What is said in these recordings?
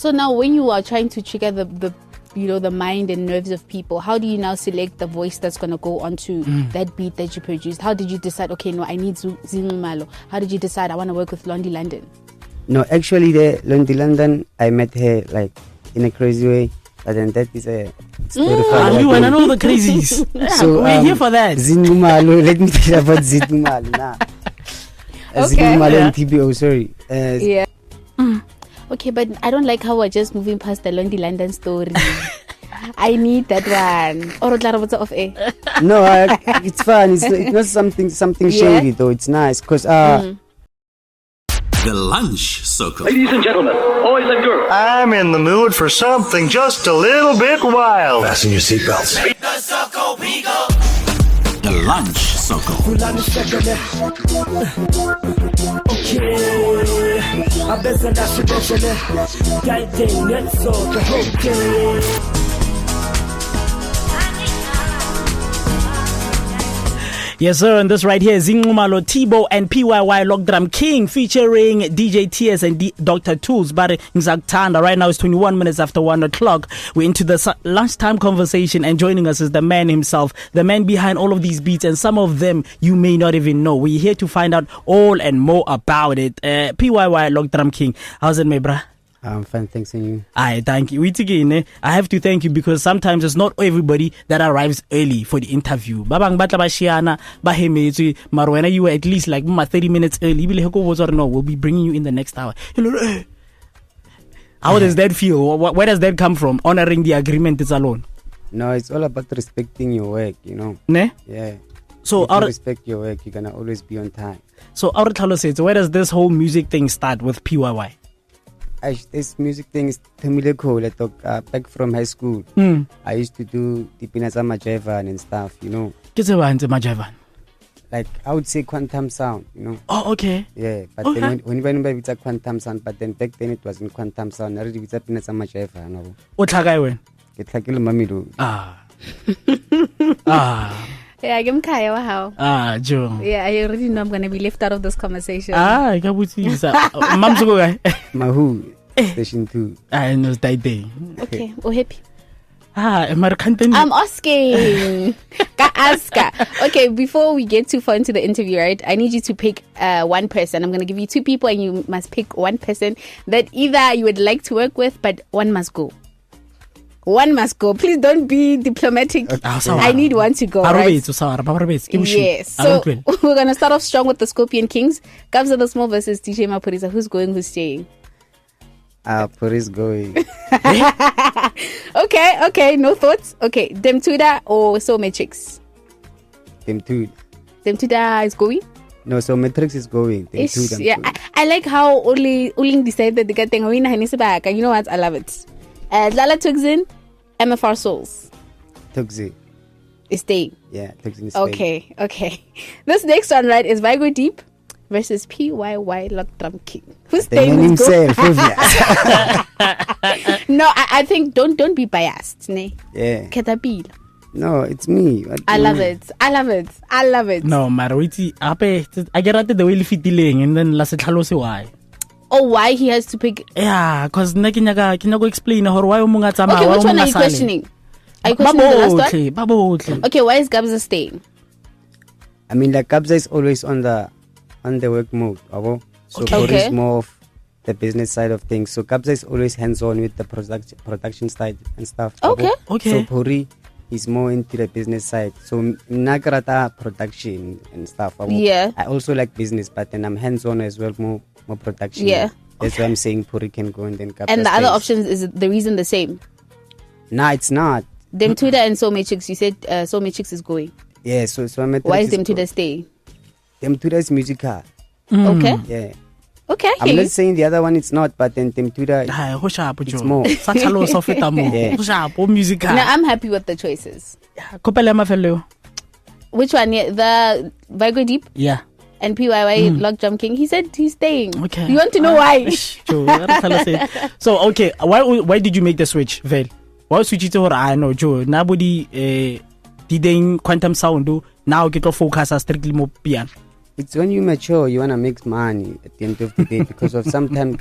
So now when you are trying to trigger the mind and nerves of people, how do you now select the voice that's going to go onto that beat that you produced? How did you decide, okay, no, I need Zee Nxumalo? How did you decide I want to work with Londi London? No, actually, the Londi London, I met her like in a crazy way. But then that is a story for you wanna know the crazies. So we're here for that. Zee Nxumalo, let me tell you about Zee Nxumalo now. Zee Nxumalo and TBO, sorry. Yeah. Okay, but I don't like how we're just moving past the Londi London story. I need that one. Or off air. No, it's fun. It's not something shady though. It's nice because The Lunch Circle. Ladies and gentlemen, boys and girls, I'm in the mood for something just a little bit wild. fasten your seatbelts. The Lunch Circle. Yes, sir, and this right here is Zee Nxumalo, Tibo, and PYY Log Drum King featuring DJ Tearz and Dr Thulz. But Ngisakuthanda, right now it's 21 minutes after 1 o'clock. We're into the lunchtime conversation, and joining us is the man himself, the man behind all of these beats, and some of them you may not even know. We're here to find out all and more about it. PYY Log Drum King, how's it, my brah? I'm fine, thanks, and you? Thank you. I have to thank you because sometimes it's not everybody that arrives early for the interview. Babang batla ba shiana ba hemetswe mara wena you were at least like 30 minutes early. No, we'll be bringing you in the next hour. How does that feel? Where does that come from? Honoring the agreement is alone. No, it's all about respecting your work, Ne? Yeah. So if you respect your work, you're gonna always be on time. So where does this whole music thing start with PYY? This music thing is cool. Back from high school, I used to do Tipinaza Majevan and stuff, Like I would say quantum sound, Oh, okay. Yeah, but then when it's a quantum sound, but then back then it wasn't quantum sound. I already was up in Pinaza Majevan. It's like Mamidu. Yeah, I'm Kaya. How? Joe. Yeah, I already know I'm going to be left out of this conversation. Mahu, Station 2. I know that day. Okay, happy. I'm asking. Okay, before we get too far into the interview, right? I need you to pick one person. I'm going to give you two people, and you must pick one person that either you would like to work with, but one must go. One must go. Please don't be diplomatic. I need one to go. Right? Yes. So we're going to start off strong with the Scorpion Kings. Kabza the Small versus DJ Mapurisa. Who's going, who's staying? Puri's going. Okay. No thoughts? Okay. Demtuda or So Matrix? Demtuda is going? No, So Matrix is going. Yeah, I like how only decided the thing. You know what? I love it. Lala Tuxin, MFR Souls. Tuxi is staying. Yeah, Tuxin is staying. Okay. This next one, right, is Vigo Deep versus PYY Log Drum King. Who's staying? Himself. No, I think don't be biased. Ne? Yeah. Ketapila. No, it's me. I love it. No, Marwiti, I get at the way fitiling and then last why. Oh, why he has to pick? Yeah, because can go explain why Okay, which one are you questioning? Are you questioning the last one? Okay, why is Gabza staying? I mean, like Gabza is always on the work mode, so Puri is more of the business side of things. So Gabza is always hands-on with the production side and stuff. Okay. So Puri is more into the business side. So Nagarata production and stuff. Yeah. I also like business, but then I'm hands-on as well, more production. Yeah. That's why I'm saying Puri can go and then Gabza And the stays. other options, is the reason the same? Nah, it's not. Demtuda and So Matrix, you said So Matrix is going. Yeah, so Matrix. Why is Demtuda staying? Demtuda is musical. Okay. Yeah. Okay. I'm not saying the other one it's not, but then Demtuda it's more. No, I'm happy with the choices. Which one? Yeah, the Vigo Deep? Yeah. And PYY Log Drum King. He said he's staying. Okay. You want to know why? So, okay, why did you make the switch, Vel? Why switch it to her? I know, Joe. Nobody did quantum sound. Now get to focus strictly more piano. It's when you mature, you want to make money at the end of the day, because of sometimes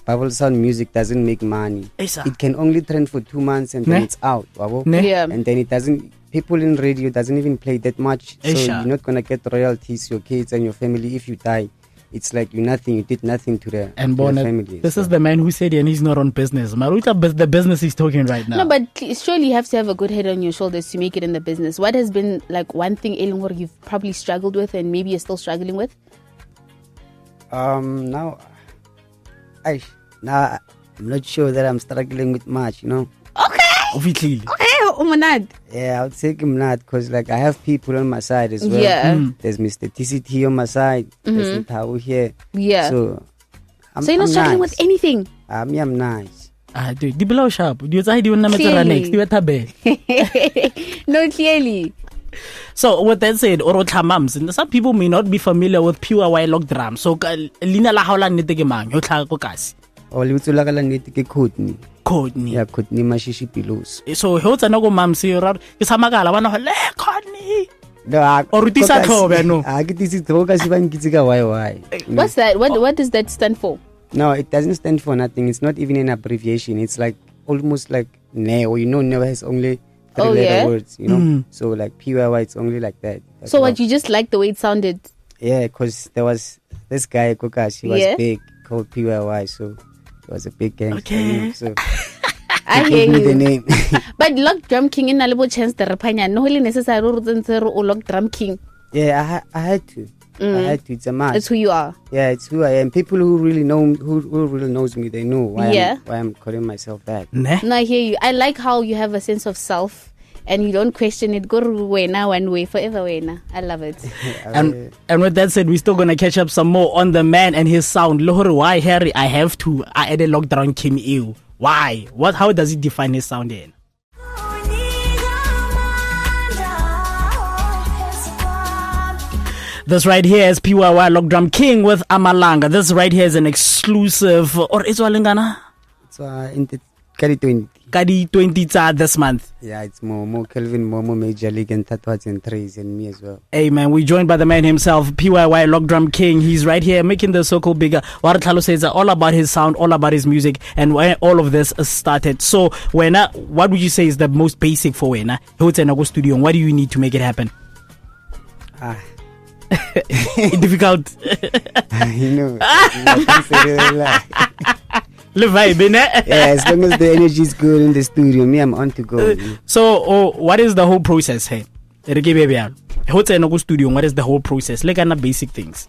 bubble sound music doesn't make money. It can only trend for 2 months and then it's out. Yeah. And then it doesn't. People in radio doesn't even play that much, so you're not gonna get royalties. Your kids and your family, if you die, it's like you nothing. You did nothing to the family. This is the man who said, and he's not on business. Maruta, the business he's talking right now. No, but surely you have to have a good head on your shoulders to make it in the business. What has been like one thing, Elingor, you've probably struggled with, and maybe you're still struggling with? Now I'm not sure that I'm struggling with much, you know. Okay. Obviously. Okay, Umanad. Yeah, I would say I'm not, because like I have people on my side as well. Yeah. There's Mr. TCT on my side. There's Ntau here. Yeah. So you're not struggling with anything? I'm nice. Dude, di below sharp. Do you say you want to next? You No, clearly. So with that said, Orothamams, some people may not be familiar with PYY Log Drum. So Lina la haula nete ke mang? Yo tla ko kasi. O le utsola ka la nete ke Courtney. Courtney. Yeah, Courtney Mashishi Pilos. So ho tsana go mamsi ra ke samagala bana ho le Courtney. Or utisa thobe no. Ke tisi thoka se ba nkitse ka YY. What's that? What does that stand for? No, it doesn't stand for nothing. It's not even an abbreviation. It's like almost like Neo. You know, Neo has only 3 letter words, you know. So like PYY, it's only like that. That's so what, you just like the way it sounded? Yeah, because there was this guy Kokash, he was big, called PYY, so it was a big gang. Okay. So I hear you. The name. But Log Drum King in a little chance the repanya no really necessary or Log Drum King. Yeah, I had to. I had to. It's a must. It's who you are. Yeah, it's who I am. People who really know, who really knows me, they know why I'm calling myself that. Nah. No, I hear you. I like how you have a sense of self and you don't question it. Go now one way, forever way now. I love it. And with that said, we're still gonna catch up some more on the man and his sound. Lohore, why Harry? I added Log Drum King ew. Why? How does he define his sound in? This right here is PYY Log Drum King with Amalanga. This right here is an exclusive, or it's Walingana? It's in the Kadi 20. Kadi 20 this month. Yeah, it's Momo, Kelvin Momo, Major League and Tearz and Tracy and me as well. Hey man, we're joined by the man himself, PYY Log Drum King. He's right here making the circle bigger. What Thalo says all about his sound, all about his music, and where all of this started. So, what would you say is the most basic for Wena? Studio. What do you need to make it happen? Difficult. You know. Yeah, as long as the energy is good in the studio, me, I'm on to go. So, what is the whole process here? What is the whole process? Like basic things.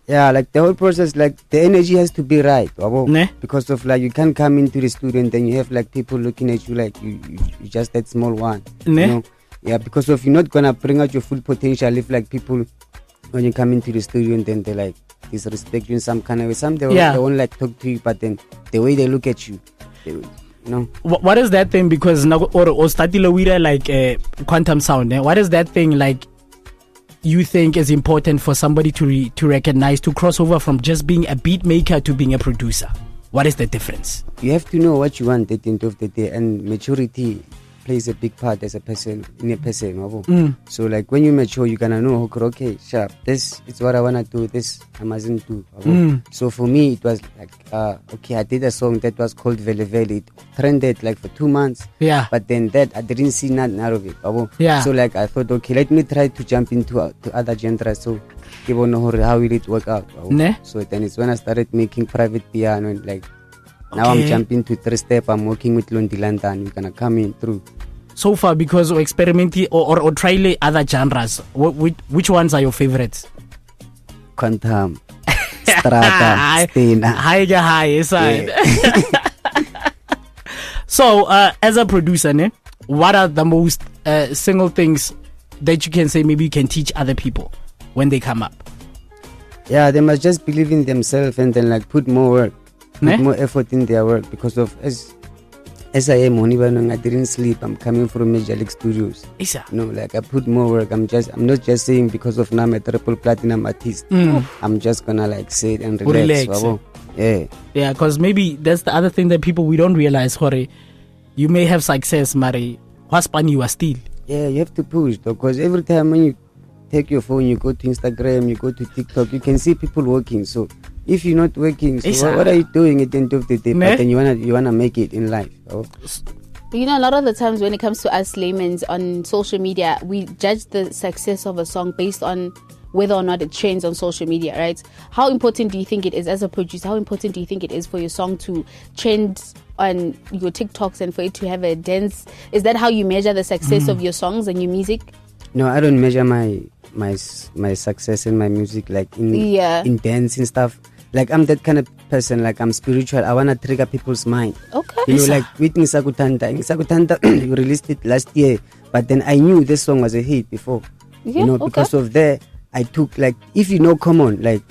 Yeah, like the whole process, like the energy has to be right. Because of like you can't come into the studio and then you have like people looking at you like you just that small one. You know? Yeah, because of you're not gonna bring out your full potential if like people when you come into the studio and then they like disrespect you in some kind of way. Some they won't like talk to you, but then the way they look at you, you know. What is that thing? Because or statila like quantum sound. What is that thing like? You think is important for somebody to recognize, to cross over from just being a beat maker to being a producer? What is the difference? You have to know what you want at the end of the day, and maturity plays a big part as a person in a person. So like when you mature, you're gonna know, okay, sharp, this is what I wanna do, this I mustn't do. So for me it was like okay, I did a song that was called Vele Vele. It trended like for 2 months, but then that I didn't see nothing out of it. So like I thought, okay, let me try to jump into other genres, so you won't know how will it work out. So then it's when I started making private piano and like now I'm jumping to 3-step. I'm working with Londi Landan. You're gonna come in through. So far, because we're experimenting or trying other genres, which ones are your favorites? Quantum, Strata, Stena. High side. So, as a producer, what are the most single things that you can say maybe you can teach other people when they come up? Yeah, they must just believe in themselves and then like put more work. Put more effort in their work, because of as I am I didn't sleep. I'm coming from Major League Studios. Like I put more work. I'm not just saying because of now I'm a triple platinum artist. I'm just gonna like sit and relax. Yeah, because maybe that's the other thing that we don't realize. Hore, you may have success, Mari. Husband, you are still. Yeah, you have to push, because every time when you take your phone, you go to Instagram, you go to TikTok, you can see people working. So if you're not working, so Isa. what are you doing at the end of the day? Ne? But then you wanna make it in life. Oh. You know, a lot of the times when it comes to us laymen on social media, we judge the success of a song based on whether or not it trends on social media, right? How important do you think it is as a producer? How important do you think it is for your song to trend on your TikToks and for it to have a dance? Is that how you measure the success of your songs and your music? No, I don't measure my success in my music like in dance and stuff. Like I'm that kind of person. Like I'm spiritual. I wanna trigger people's mind. Okay. You know, like with Ngisakuthanda, you released it last year, but then I knew this song was a hit before. Yeah, you know, okay. because of that, I took like, if you know Common, like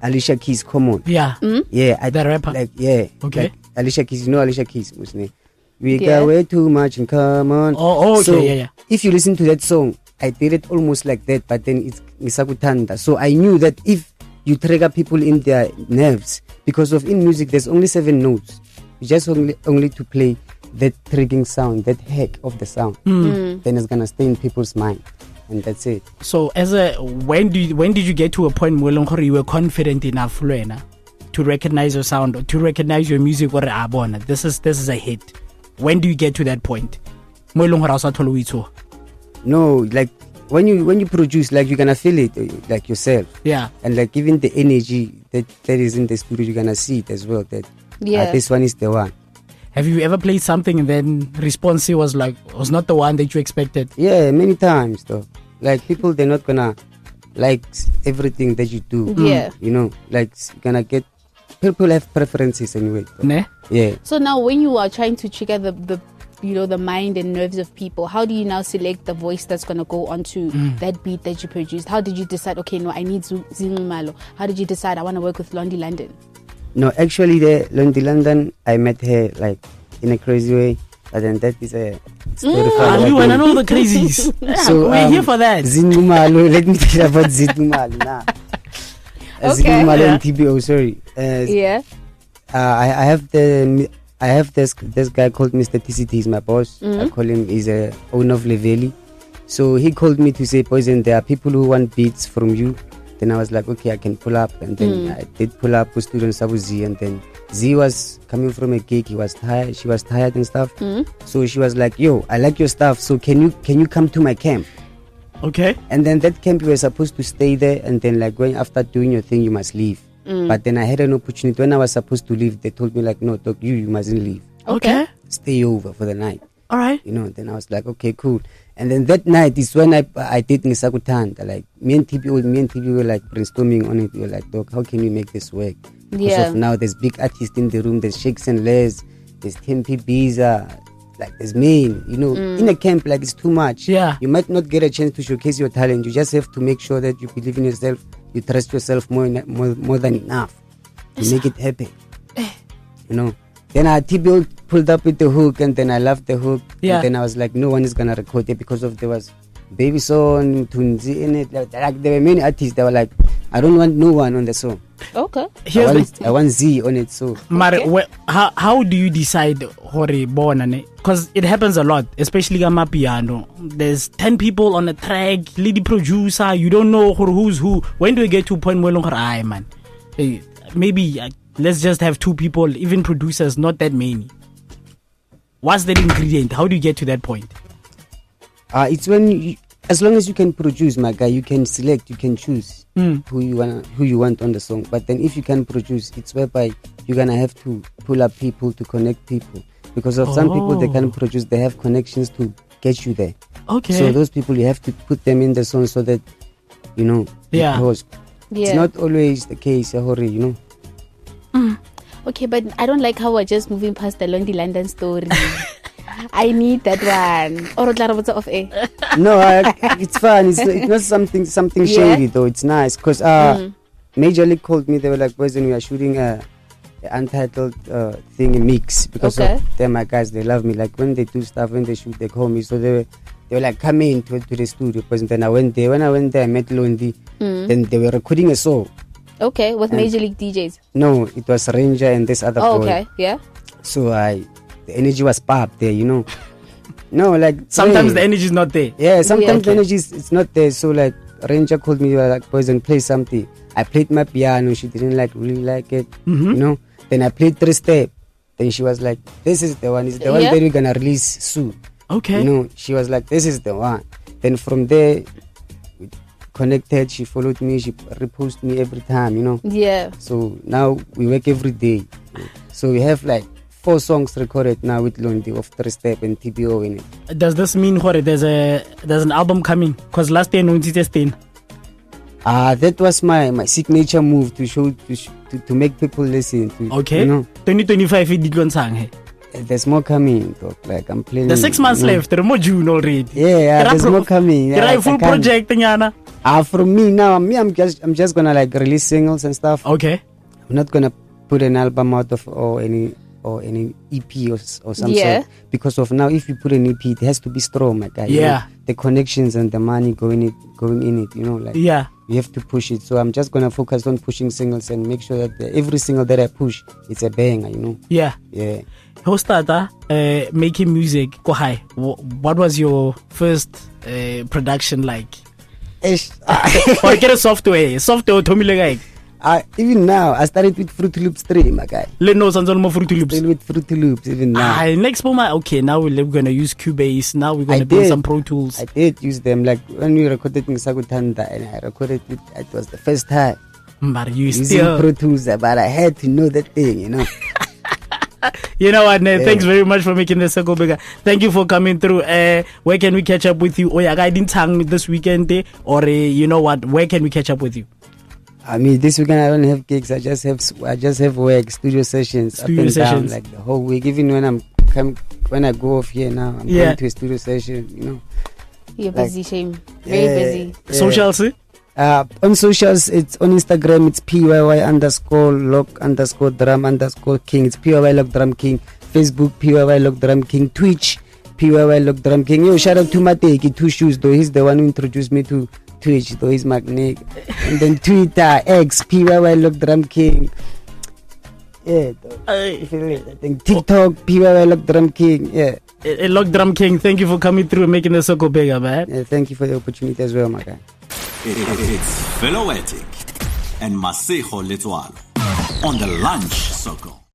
Alicia Keys Common. Yeah. Yeah, The rapper. Like, yeah. Okay. Like Alicia Keys, you know Alicia Keys, what's name? We Yeah. got way too much in common. Oh, okay, So, yeah. if you listen to that song, I did it almost like that, but then it's Ngisakuthanda. So I knew that if you trigger people in their nerves, because of in music there's only 7 notes. You just only to play that triggering sound, that heck of the sound. Then it's gonna stay in people's mind. And that's it. So when did you get to a point where you were confident enough, Luena, to recognize your sound, or to recognize your music, or this is a hit? When do you get to that point? No, like when you produce, like you're gonna feel it like yourself. Yeah. And like even the energy that is in the studio, you're gonna see it as well, that this one is the one. Have you ever played something and then response was not the one that you expected? Yeah, many times though. Like people, they're not gonna like everything that you do. Yeah. You know, like you're gonna get, people have preferences anyway. Ne? Yeah. So now when you are trying to trigger the mind and nerves of people, how do you now select the voice that's going to go onto that beat that you produced? How did you decide, okay, no, I need Zee Nxumalo? How did you decide I want to work with Londi London? No, actually, the Londi London, I met her like in a crazy way. But then that is a story for another You want to day. know the crazies? Yeah, So, we're here for that. Zee Nxumalo, let me tell you about Zee Nxumalo now. Zee Nxumalo and TBO, sorry. Yeah. I have this guy called Mr. TCT, he's my boss. I call him, he's a owner of Leveli. So he called me to say, Poison, there are people who want beats from you. Then I was like, okay, I can pull up. And then I did pull up with students Sabu Zee. And then Zee was coming from a gig, she was tired and stuff. So she was like, yo, I like your stuff, so can you come to my camp? Okay. And then that camp, you were supposed to stay there, and then like when after doing your thing, you must leave. But then I had an opportunity. When I was supposed to leave, they told me like, no, dog, you mustn't leave. Okay. Stay over for the night. All right. You know, then I was like, okay, cool. And then that night is when I did Ngisakuthanda. Like me and TB were like brainstorming on it. We were like, dog, how can we make this work? Because of now there's big artists in the room. There's Shakes and Les. There's Tempi Biza. Like there's me. You know, in a camp, like it's too much. Yeah. You might not get a chance to showcase your talent. You just have to make sure that you believe in yourself. You trust yourself more than enough. You make it happen. You know. Then TB pulled up with the hook, and then I loved the hook. Yeah. And then I was like, no one is gonna record it because there was Baby Son, Tunzi in it. Like there were many artists that were like, I don't want no one on the song. Okay. I want Zee on it. So Mare, how do you decide because it happens a lot, especially Amapiano. There's 10 people on a track, lead producer, you don't know who's who. When do you get to a point where man, maybe let's just have 2 people, even producers, not that many? What's that ingredient? How do you get to that point? It's when as long as you can produce, my guy, you can select, you can choose who you want on the song. But then if you can produce, it's whereby you're gonna have to pull up people to connect people, because of some people they can produce, they have connections to get you there. Okay. So those people, you have to put them in the song so that you know. Yeah. Because it's not always the case, Hori, you know. Okay, but I don't like how we're just moving past the Londi London story. I need that one. Or off air. No, it's fun. It's not something shady though. It's nice because Major League called me. They were like, boys, we are shooting a untitled thing mix, because of them, my guys, they love me. Like when they do stuff, when they shoot, they call me. So they were like, come in to the studio. Because then I went there. When I went there, I met Londi. Then they were recording a song. Okay, with Major League DJz. No, it was Ranger and this other boy. Okay, yeah. So the energy was popped there, you know. No, like sometimes the energy is not there. Yeah, sometimes the energy is not there. So like Ranger called me, like, boys, and play something. I played my piano. She didn't really like it, you know. Then I played 3-step. Then she was like, "This is the one. It's the one that we're gonna release soon." Okay. You know, she was like, "This is the one." Then from there, we connected. She followed me. She reposted me every time, you know. Yeah. So now we work every day. So we have like 4 songs recorded now with Londi of 3-step and TBO in it. Does this mean there's an album coming? Because last day no testing. That was my signature move to show to make people listen to. Okay. You know, 2025 it. there's more coming, dog. Like I'm playing. There's 6 months left. There's more June already. Yeah, there's more coming. You're a full project, nyana. From me now, I'm just gonna like release singles and stuff. Okay. I'm not gonna put an album out of or any EP or some sort, because of now if you put an EP it has to be strong, my guy. Yeah. You know, the connections and the money going in it, you know, like you have to push it. So I'm just gonna focus on pushing singles and make sure that every single that I push, it's a banger, you know. Yeah. How started making music? Go high. What was your first production like? Or get a software to me like. Even now, I started with Fruity Loops 3, my guy. No, Fruity Loops. Still with Fruity Loops, even now. Next moment, okay, now we're going to use Cubase. Now we're going to build some Pro Tools. I did use them. Like when we recorded Ngisakuthanda, and I recorded it was the first time. But you using still Pro Tools, but I had to know that thing, you know. You know what, thanks very much for making the circle bigger. Thank you for coming through. Where can we catch up with you? Oh, yeah, I didn't hang this weekend, or you know what? Where can we catch up with you? I mean, this weekend I don't have gigs. I just have work, studio sessions, up and down, like the whole week. Even when I go off here now, I'm going to a studio session. You know, you're busy, Shame. Very busy. Socials? On socials, it's on Instagram. It's PYY_log_drum_king. It's PYY Log Drum King. Facebook PYY Log Drum King. Twitch PYY Log Drum King. Yo, shout out to Mateki 2 Shoes though. He's the one who introduced me to Twitch, though he's magnetic. And then Twitter, X, PYY Log Drum King. Yeah, I think TikTok, PYY Log Drum King. Yeah. Log Drum King, thank you for coming through and making the circle bigger, man. Yeah, thank you for the opportunity as well, my guy. It's Veloetic and Masejo Letwalo on the Lunch Circle.